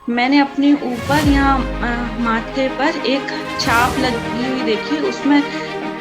मैंने अपने ऊपर यहाँ माथे पर एक छाप लगी हुई देखी, उसमें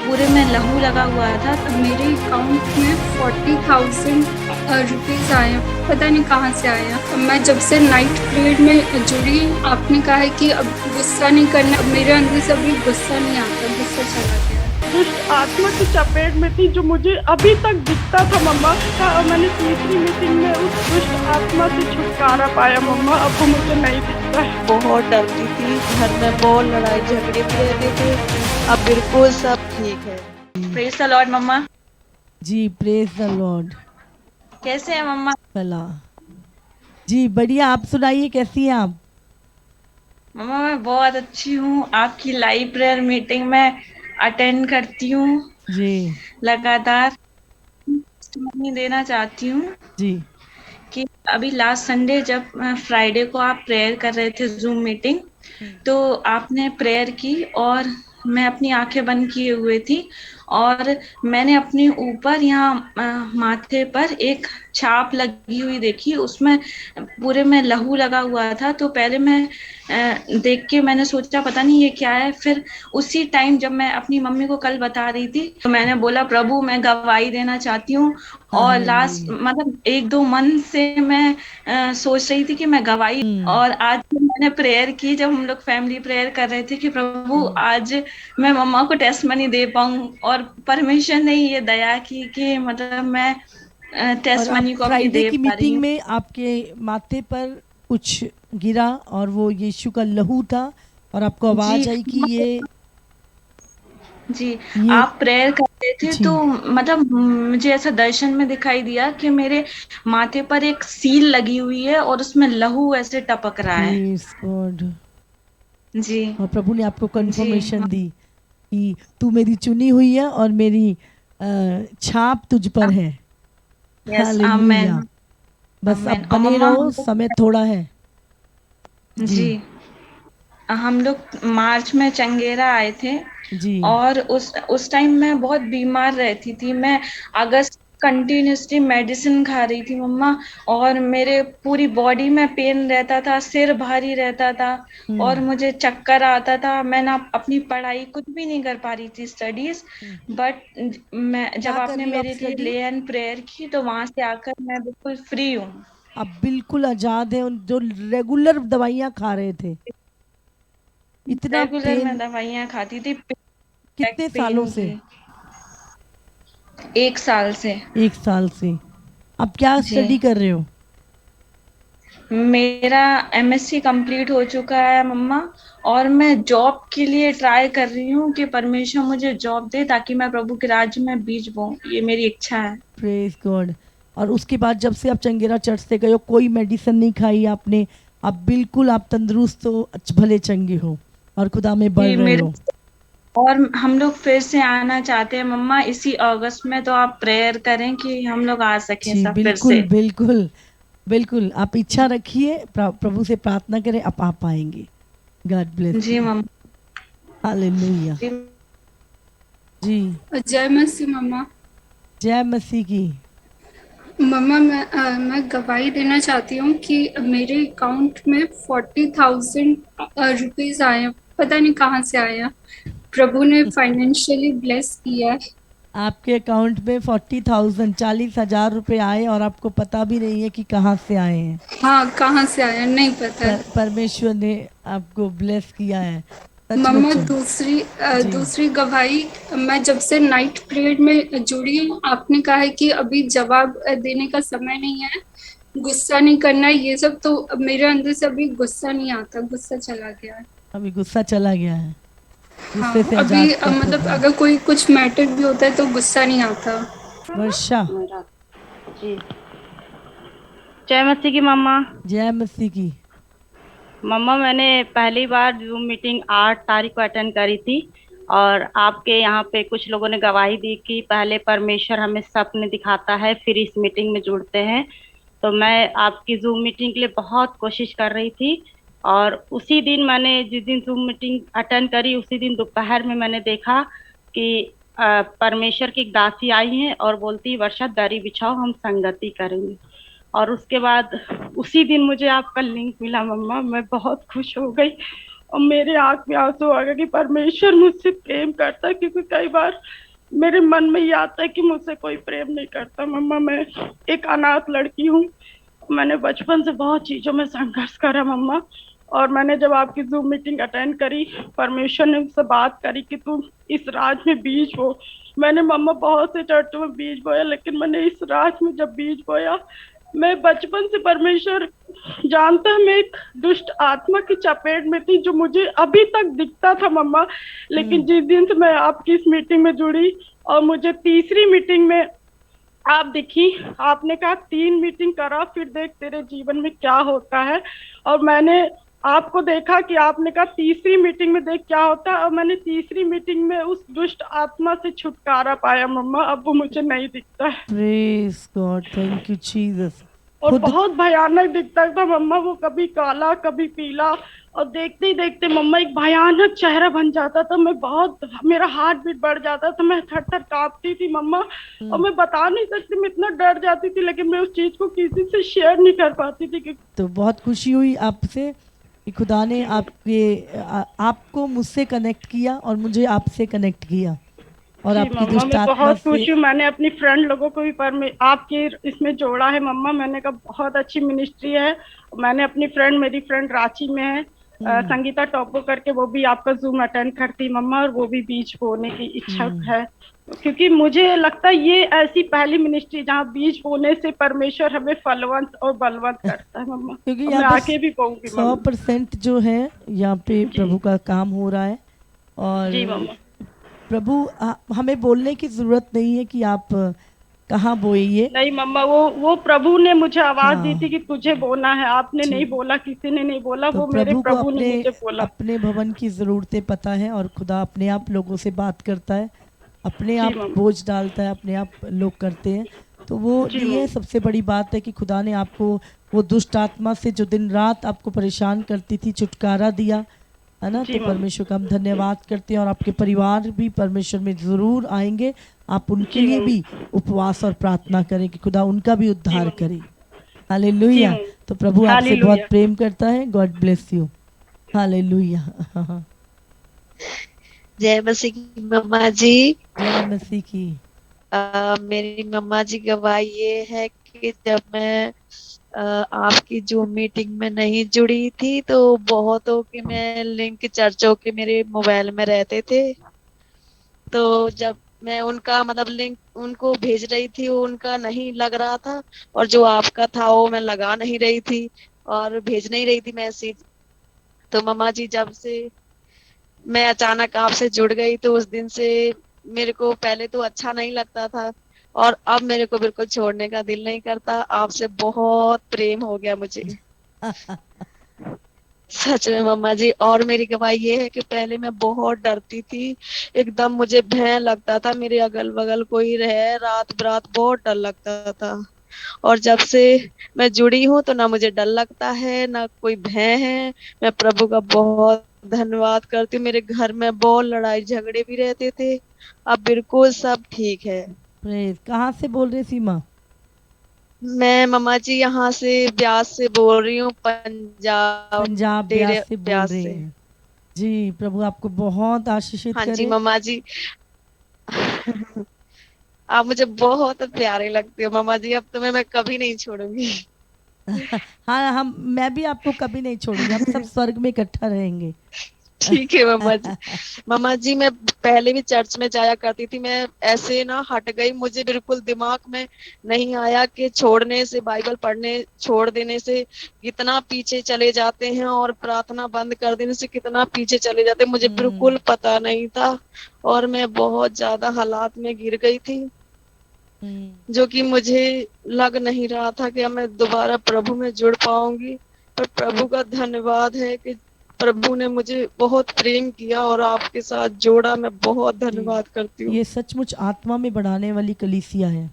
पूरे में लहू लगा हुआ था। तो मेरे अकाउंट में 40,000 रुपीज़ आए हैं, पता नहीं कहाँ से आए हैं। मैं जब से नाइट प्रेयर में जुड़ी, आपने कहा है कि अब गुस्सा नहीं करना। अब मेरे अंदर से अभी गुस्सा नहीं आता, गुस्सा चला गया है। दुष्ट आत्मा की चपेट में थी, जो मुझे अभी तक दिखता था मम्मा का। और मैंने तीसरी मीटिंग में उस दुष्ट आत्मा से छुटकारा पाया मम्मा। अब वो मुझे नहीं दिखता है। बहुत डरती थी, घर में बहुत लड़ाई झगड़े भी रहते थे। अब बिल्कुल सब ठीक है। प्रेज द लॉर्ड मम्मा। जी प्रेज द लॉर्ड। कैसे हैं मम्मा? भला जी बढ़िया। आप सुनाइए, कैसी हैं आप? मम्मा मैं बहुत अच्छी हूँ। आपकी लाइव प्रेयर मीटिंग में अटेंड करती हूँ जी लगातार। टेस्टिमनी देना चाहती हूँ जी कि अभी लास्ट संडे जब फ्राइडे को आप प्रेयर कर रहे थे जूम मीटिंग, तो आपने प्रेयर की और मैं अपनी आंखें बंद किए हुए थी और मैंने अपने ऊपर यहाँ माथे पर एक छाप लगी हुई देखी, उसमें पूरे में लहू लगा हुआ था। तो पहले मैं देख के मैंने सोचा पता नहीं ये क्या है। फिर उसी टाइम जब मैं अपनी मम्मी को कल बता रही थी, तो मैंने बोला प्रभु मैं गवाही देना चाहती हूँ। और लास्ट हालेलुया। मतलब 1-2 मंथ से मैं सोच रही थी कि मैं गवाही, और आज जब मैंने प्रेयर की, जब हम लोग फैमिली प्रेयर कर रहे थे कि प्रभु आज मैं मम्मा को टेस्टमनी दे पाऊं, और परमेश्वर ने ये दया की कि मतलब मैं और अब टेस्टमनी को अपनी फ्राइडे दे की पा रही मीटिंग हूँ। में आपके माथे पर कुछ गिरा और वो यीशु का लहू था और आपको जी आवाज आई कि जी, ये आप प्रेयर कर रहे थे जी। तो मतलब मुझे ऐसा दर्शन में दिखाई दिया कि मेरे माथे पर एक सील लगी हुई है और उसमें लहू ऐसे टपक रहा है। Praise God. जी और प्रभु ने आपको जी कंफर्मेशन दी कि तू मेरी चुनी हुई है और मेरी छाप तुझ पर है। Yes amen. हालेलुया। बस आमेन। अब और बने मम्मा रहो, समय थोड़ा है। जी जी, हम लोग मार्च में चंगेरा आए थे जी और उस टाइम मैं बहुत बीमार रहती थी। मैं अगस्त कंटिन्यूसली मेडिसिन खा रही थी मम्मा, और मेरे पूरी बॉडी में पेन रहता था, सिर भारी रहता था और मुझे चक्कर आता था। मैं ना अपनी पढ़ाई कुछ भी नहीं कर पा रही थी, स्टडीज। बट मैं जब क्या कर आपने रही हो आप मेरे लिए स्टडी? ले एंड प्रेयर की, तो वहां से आकर मैं बिल्कुल फ्री हूँ। आप बिल्कुल आजाद हैं। उन जो रेगुलर दवाइयाँ खा रहे थे, इतना रेगुलर मैं पेन दवाइयाँ खाती थी बैक कितने सालों पेन से? की। 1 साल से। 1 साल से। अब क्या जी, स्टडी कर रहे हो? मेरा एमएससी कंप्लीट हो चुका है मम्मा, और मैं जॉब के लिए ट्राई कर रही हूँ कि परमेश्वर मुझे जॉब दे ताकि मैं प्रभु के राज्य में बीज बोऊं। ये मेरी इच्छा है। Praise God. और उसके बाद जब से आप चंगेरा चर्च से गए हो, कोई मेडिसिन नहीं खाई आपने? आप बिल्कुल आप तंदुरुस्त हो, भले चंगे हो और खुदा में बढ़ जी रहे मेरे, हो। और हम लोग फिर से आना चाहते हैं मम्मा इसी अगस्त में। तो आप प्रेयर करें कि हम लोग आ सकें जी सब फिर बिल्कुल से। बिल्कुल। बिल्कुल आप इच्छा रखिए, प्रभु से प्रार्थना करें, आप पाएंगे। गॉड ब्लेस जी यू। मम्मा। हालेलुया। जी जी जय मसीह मम्मा। जय मसीह की। मम्मा मैं गवाही देना चाहती हूँ कि मेरे अकाउंट में 40,000 रुपीज़ आए हैं, पता नहीं कहाँ से आए हैं। प्रभु ने फाइनेंशियली ब्लेस किया है। आपके अकाउंट में 40,000 40,000 रुपए आए और आपको पता भी नहीं है कि कहाँ से आए हैं। हाँ, कहाँ से आया नहीं पता है। परमेश्वर ने आपको ब्लेस किया है। मम्मा सचमुच। जी दूसरी गवाही, मैं जब से नाइट प्रेयर में जुड़ी हूँ, आपने कहा है कि अभी जवाब देने का समय नहीं है, गुस्सा नहीं करना है, ये सब। तो अब मेरे अंदर से अभी गुस्सा नहीं आता, गुस्सा चला गया है। अभी गुस्सा चला गया है। हाँ, गुस्से से अभी आजाद कर मतलब प्रभु। अगर कोई कुछ मैटर भी होता है तो गुस्सा नहीं आता। वर्षा। जी, जय मसीह की मम्मा। जय मसीह की। मम्मा मैंने पहली बार जूम मीटिंग 8 तारीख को अटेंड करी थी, और आपके यहाँ पे कुछ लोगों ने गवाही दी कि पहले परमेश्वर हमें सपने दिखाता है, फिर इस मीटिंग में जुड़ते हैं। तो मैं आपकी जूम मीटिंग के लिए बहुत कोशिश कर रही थी, और उसी दिन मैंने जिस दिन जूम मीटिंग अटेंड करी, उसी दिन दोपहर में मैंने देखा कि परमेश्वर की एक दासी आई हैं और बोलती, वर्षा दरी बिछाओ हम संगति करेंगे। और उसके बाद उसी दिन मुझे आपका लिंक मिला मम्मा, मैं बहुत खुश हो गई और मेरे आंख में आंसू आ गए कि परमेश्वर मुझसे प्रेम करता है, क्योंकि कई बार मेरे मन में ये आता है कि मुझसे कोई प्रेम नहीं करता। मम्मा मैं एक अनाथ लड़की हूँ, मैंने बचपन से बहुत चीजों में संघर्ष करा मम्मा, और मैंने जब आपकी जूम मीटिंग अटेंड करी, परमेश्वर ने मुझसे बात करी कि तुम इस राज में बीज बो। मैंने मम्मा बहुत से चर्चों में बीज बोया, लेकिन मैंने इस राज में जब बीज बोया, मैं बचपन से, परमेश्वर जानता है, मैं एक दुष्ट आत्मा की चपेट में थी, जो मुझे अभी तक दिखता था मम्मा। लेकिन जिस दिन से मैं आपकी इस मीटिंग में जुड़ी और मुझे तीसरी मीटिंग में आप दिखी, आपने कहा 3 मीटिंग करा फिर देख तेरे जीवन में क्या होता है, और मैंने आपको देखा कि आपने कहा तीसरी मीटिंग में देख क्या होता है, और मैंने तीसरी मीटिंग में उस दुष्ट आत्मा से छुटकारा पाया मम्मा। अब वो मुझे नहीं दिखता है। Praise God, thank you Jesus. और बहुत भयानक दिखता था मम्मा, वो कभी काला कभी पीला, और देखते ही देखते मम्मा एक भयानक चेहरा बन जाता था। मैं बहुत, मेरा हार्ट बीट बढ़ जाता था, मैं थर थर कांपती थी मम्मा, और मैं बता नहीं सकती, मैं इतना डर जाती थी, लेकिन मैं उस चीज को किसी से शेयर नहीं कर पाती थी। तो बहुत खुशी हुई आपसे कि खुदा ने आपको मुझसे कनेक्ट किया और मुझे आपसे कनेक्ट किया, और आपकी दुष्ट आत्मा बहुत से। खुश हूँ, मैंने अपनी फ्रेंड लोगों को भी आपके इसमें जोड़ा है मम्मा। मैंने कहा बहुत अच्छी मिनिस्ट्री है। मैंने अपनी फ्रेंड, मेरी फ्रेंड रांची में है, संगीता टॉपो करके, वो भी आपका जूम अटेंड करती मम्मा, और वो भी बीज बोने की इच्छुक है, क्योंकि मुझे लगता है ये ऐसी पहली मिनिस्ट्री जहाँ बीज बोने से परमेश्वर हमें फलवंत और बलवंत करता है मम्मा। क्योंकि मैं आगे भी कहूँगी 100% जो है यहाँ पे प्रभु का काम हो रहा है, और जी मम्मा। प्रभु हमें बोलने की जरूरत नहीं है कि आप कहाँ बोइए। नहीं मम्मा, वो प्रभु ने मुझे आवाज दी थी कि तुझे बोलना है, आपने नहीं बोला, किसी ने नहीं बोला, तो वो मेरे प्रभु को ने मुझे बोला। अपने भवन की जरूरतें पता है, और खुदा अपने आप लोगों से बात करता है, अपने आप बोझ डालता है, अपने आप लोग करते हैं। तो वो ये सबसे बड़ी बात है कि खुदा ने आपको वो दुष्ट आत्मा से जो दिन रात आपको परेशान करती थी छुटकारा दिया है ना। तो परमेश्वर का हम धन्यवाद करते हैं, और आपके परिवार भी परमेश्वर में जरूर आएंगे। आप उनके लिए भी उपवास और प्रार्थना करें कि खुदा उनका भी उद्धार करे। हालेलुया। तो प्रभु आपसे बहुत प्रेम करता है। God bless you. हालेलुया। जय मसीह की मम्मा जी। जय मसीह की। मेरी मम्मा जी गवाही ये है कि जब मैं आपकी जो मीटिंग में नहीं जुड़ी थी, तो बहुतों के मैं लिंक चर्चों के मेरे मोबाइल में रहते थे, तो जब मैं उनका मतलब लिंक उनको भेज रही थी, वो उनका नहीं लग रहा था, और जो आपका था वो मैं लगा नहीं रही थी और भेज नहीं रही थी मैसेज। तो मम्मा जी जब से मैं अचानक आपसे जुड़ गई, तो उस दिन से मेरे को पहले तो अच्छा नहीं लगता था, और अब मेरे को बिल्कुल छोड़ने का दिल नहीं करता। आपसे बहुत प्रेम हो गया मुझे सच में मम्मा जी। और मेरी गवाही ये है कि पहले मैं बहुत डरती थी, एकदम मुझे भय लगता था, मेरे अगल बगल कोई रहे, रात बरात बहुत डर लगता था। और जब से मैं जुड़ी हूँ तो ना मुझे डर लगता है ना कोई भय है। मैं प्रभु का बहुत धन्यवाद करती हूँ। मेरे घर में बहुत लड़ाई झगड़े भी रहते थे, अब बिल्कुल सब ठीक है। कहाँ से बोल रहे सीमा? मैं मम्मा जी यहाँ से ब्यास से बोल रही हूँ, पंजाब ब्यास से बोल रहे हैं जी। प्रभु आपको बहुत आशीषित करे। हाँ जी मम्मा जी। आप मुझे बहुत प्यारे लगते हो मम्मा जी, अब तुम्हें मैं कभी नहीं छोड़ूंगी। हाँ, मैं भी आपको कभी नहीं छोड़ूंगी, हम सब स्वर्ग में इकट्ठा रहेंगे। ठीक है मम्मा जी। मम्मा जी मैं पहले भी चर्च में जाया करती थी, मैं ऐसे ना हट गई, मुझे बिल्कुल दिमाग में नहीं आया कि छोड़ने से, बाइबल पढ़ने छोड़ देने से कितना पीछे चले जाते हैं, और प्रार्थना बंद कर देने से कितना पीछे चले जाते हैं, मुझे बिल्कुल पता नहीं था, और मैं बहुत ज्यादा हालात में गिर गई थी, जो कि मुझे लग नहीं रहा था कि मैं दोबारा प्रभु में जुड़ पाऊंगी। पर प्रभु का धन्यवाद है कि प्रभु ने मुझे बहुत प्रेम किया और आपके साथ जोड़ा। मैं बहुत धन्यवाद करती हूँ। ये सचमुच आत्मा में बढ़ाने वाली कलीसिया है।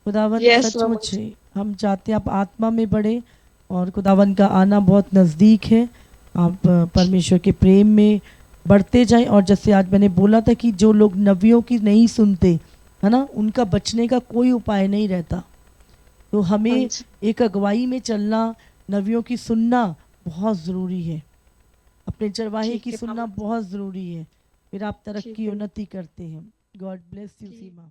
खुदावन सचमुच हम चाहते हैं आप आत्मा में बढ़े, और खुदावन का आना बहुत नज़दीक है। आप परमेश्वर के प्रेम में बढ़ते जाएं, और जैसे आज मैंने बोला था कि जो लोग नबियों की नहीं सुनते है ना, उनका बचने का कोई उपाय नहीं रहता। तो हमें हाँ जी। एक अगुवाई में चलना, नवियों की सुनना बहुत ज़रूरी है, अपने चरवाहे ठीक की है सुनना मामा। बहुत ज़रूरी है, फिर आप ठीक तरक्की है। उन्नति करते हैं। गॉड ब्लेस यू ठीक। सीमा।